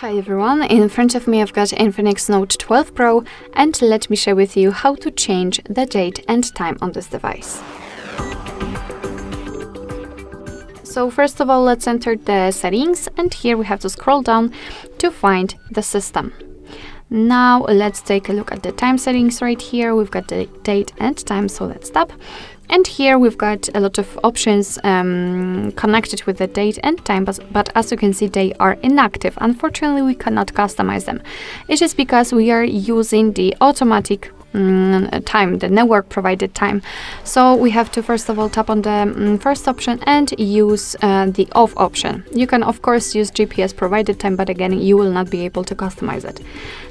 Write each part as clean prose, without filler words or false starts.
Hi everyone, in front of me I've got INFINIX Note 12 Pro, and let me share with you how to change the date and time on this device. So first of all, let's enter the settings, and here we have to scroll down to find the system. Now let's take a look at the time settings right here. We've got the date and time, so let's tap. And here we've got a lot of options connected with the date and time, but as you can see, they are inactive. Unfortunately, we cannot customize them. It is because we are using the automatic time, the network provided time. So we have to first of all tap on the first option and use the off option. You can of course use GPS provided time, but again you will not be able to customize it.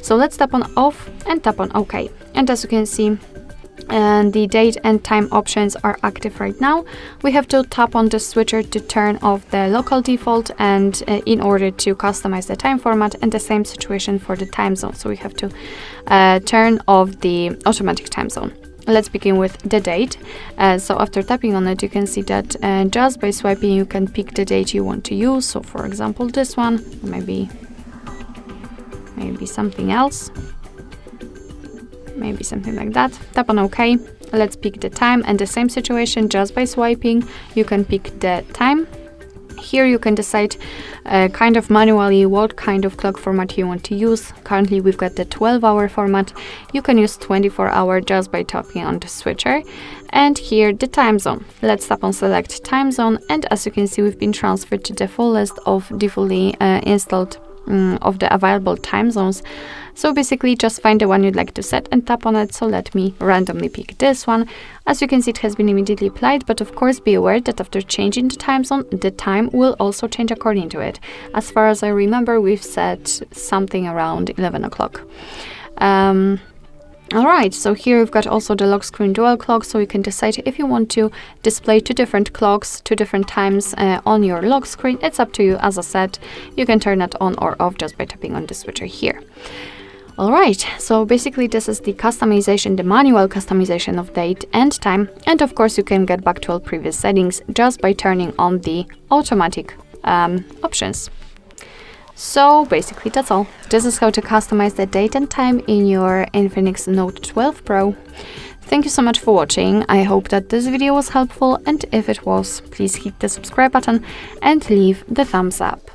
So let's tap on off and tap on OK. And as you can see, and the date and time options are active right now. We have to tap on the switcher to turn off the local default and in order to customize the time format, and the same situation for the time zone. So we have to turn off the automatic time zone. Let's begin with the date. So after tapping on it, you can see that just by swiping you can pick the date you want to use. So for example this one, maybe something else. Maybe something like that. Tap on OK. Let's pick the time, and the same situation, just by swiping you can pick the time. Here you can decide kind of manually what kind of clock format you want to use. Currently we've got the 12-hour format. You can use 24-hour just by tapping on the switcher. And here the time zone. Let's tap on select time zone, and as you can see, we've been transferred to the full list of defaultly installed of the available time zones. So basically just find the one you'd like to set and tap on it. So let me randomly pick this one. As you can see, it has been immediately applied, but of course be aware that after changing the time zone, the time will also change according to it. As far as I remember, we've set something around 11 o'clock. Alright, so here we've got also the lock screen dual clock, so you can decide if you want to display two different clocks, two different times on your lock screen. It's up to you. As I said, you can turn it on or off just by tapping on the switcher here. Alright, so basically this is the customization, the manual customization of date and time, and of course you can get back to all previous settings just by turning on the automatic options. So basically that's all. This is how to customize the date and time in your INFINIX Note 12 Pro. Thank you so much for watching. I hope that this video was helpful, and if it was, please hit the subscribe button and leave the thumbs up.